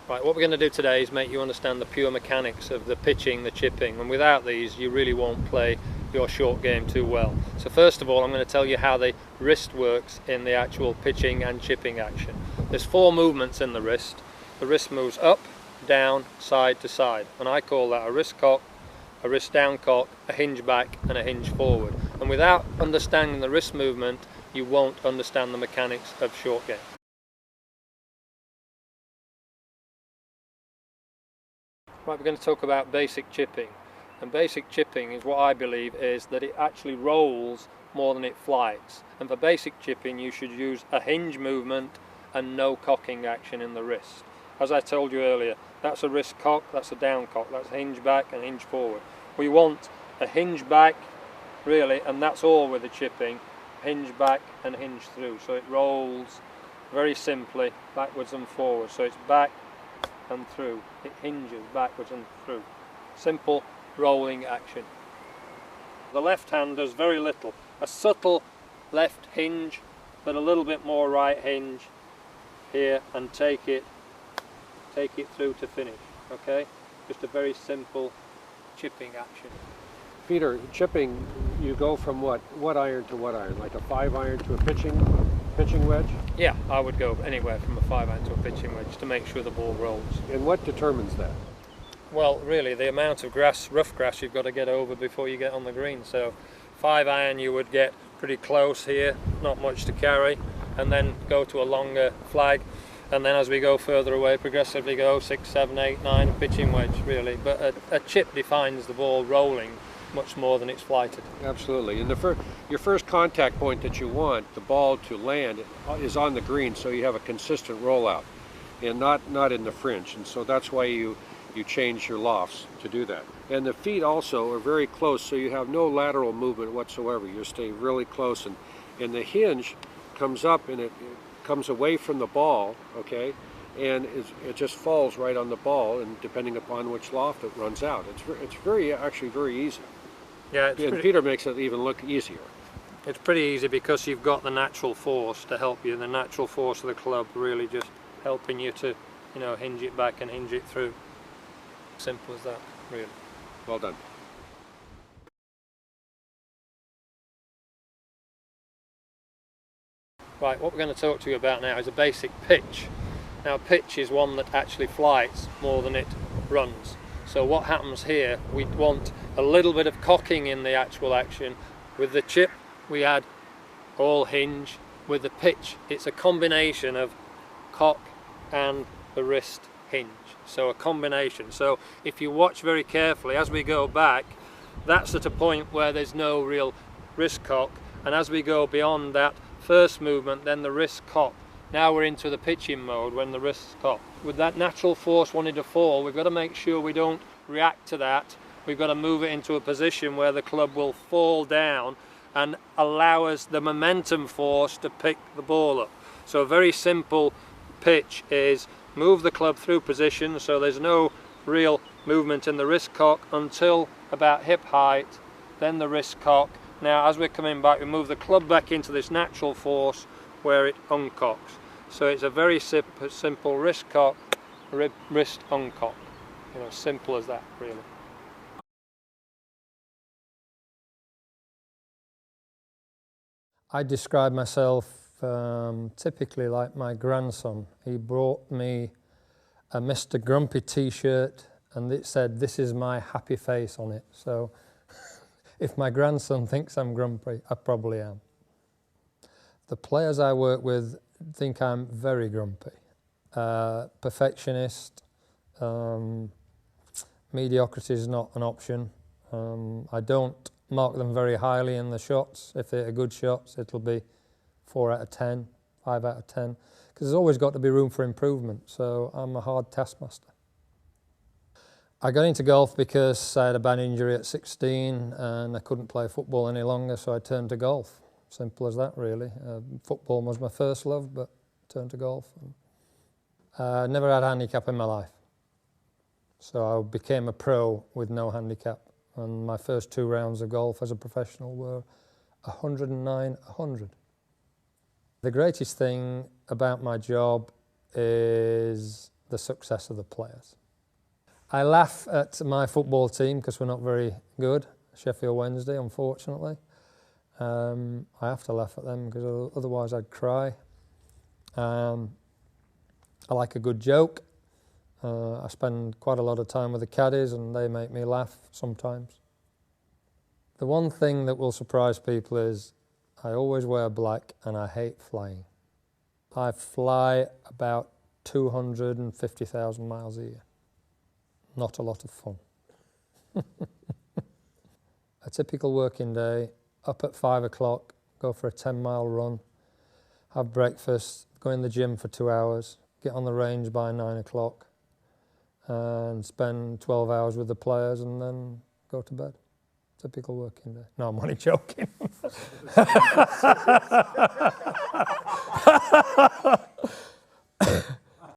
Right, what we're going to do today is make you understand the pure mechanics of the pitching, the chipping, and without these you really won't play your short game too well. So first of all, I'm going to tell you how the wrist works in the actual pitching and chipping action. There's 4 movements in the wrist. The wrist moves up, down, side to side, and I call that a wrist cock, a wrist down cock, a hinge back and a hinge forward. And without understanding the wrist movement, you won't understand the mechanics of short game. Right, we're going to talk about basic chipping. And basic chipping is what I believe is that it actually rolls more than it flies. And for basic chipping you should use a hinge movement and no cocking action in the wrist. As I told you earlier, that's a wrist cock, that's a down cock, that's hinge back and hinge forward. We want a hinge back really, and that's all with the chipping, hinge back and hinge through. So it rolls very simply backwards and forwards. So it's back and through. It hinges backwards and through. Simple rolling action. The left hand does very little. A subtle left hinge, but a little bit more right hinge here, and take it through to finish. Okay, just a very simple chipping action. Peter, chipping, you go from what iron to what iron? Like a 5-iron to a pitching wedge? Yeah, I would go anywhere from a 5-iron to a pitching wedge to make sure the ball rolls. And what determines that? Well, really, the amount of grass, rough grass, you've got to get over before you get on the green. So 5-iron you would get pretty close here, not much to carry, and then go to a longer flag. And then as we go further away, progressively go 6, 7, 8, 9, pitching wedge really. But a chip defines the ball rolling much more than it's flighted. Absolutely. And your first contact point that you want the ball to land is on the green, so you have a consistent rollout and not in the fringe. And so that's why you change your lofts to do that. And the feet also are very close, so you have no lateral movement whatsoever. You stay really close, and the hinge comes up and it comes away from the ball, okay, and it just falls right on the ball, and depending upon which loft it runs out. It's actually very easy. Yeah, and Peter makes it even look easier. It's pretty easy because you've got the natural force to help you, the natural force of the club really just helping you to, you know, hinge it back and hinge it through. Simple as that, really. Well done. Right, what we're going to talk to you about now is a basic pitch. Now, pitch is one that actually flies more than it runs. So what happens here, we want a little bit of cocking in the actual action. With the chip, we add all hinge. With the pitch, it's a combination of cock and the wrist hinge. So a combination. So if you watch very carefully as we go back, that's at a point where there's no real wrist cock, and as we go beyond that first movement, then the wrist cock. Now we're into the pitching mode when the wrist cock. With that natural force wanting to fall, we've got to make sure we don't react to that. We've got to move it into a position where the club will fall down and allow us the momentum force to pick the ball up. So a very simple pitch is move the club through position, so there's no real movement in the wrist cock until about hip height, then the wrist cock. Now as we're coming back, we move the club back into this natural force where it uncocks. So it's a very simple wrist cock, wrist uncock. You know, simple as that really. I describe myself typically like my grandson. He brought me a Mr. Grumpy t-shirt and it said, "This is my happy face" on it. So if my grandson thinks I'm grumpy, I probably am. The players I work with think I'm very grumpy. Perfectionist, mediocrity is not an option. I don't mark them very highly in the shots. If they're good shots, it'll be 4 out of 10, 5 out of 10, because there's always got to be room for improvement, so I'm a hard taskmaster. I got into golf because I had a bad injury at 16 and I couldn't play football any longer, so I turned to golf. Simple as that really. Football was my first love, but turned to golf. Never had a handicap in my life, so I became a pro with no handicap, and my first 2 rounds of golf as a professional were 109-100. The greatest thing about my job is the success of the players. I laugh at my football team because we're not very good, Sheffield Wednesday, unfortunately. I have to laugh at them because otherwise I'd cry. I like a good joke. I spend quite a lot of time with the caddies and they make me laugh sometimes. The one thing that will surprise people is I always wear black and I hate flying. I fly about 250,000 miles a year. Not a lot of fun. A typical working day, up at 5 o'clock, go for a 10-mile run, have breakfast, go in the gym for 2 hours, get on the range by 9 o'clock, and spend 12 hours with the players and then go to bed. Typical working day. No, I'm only joking.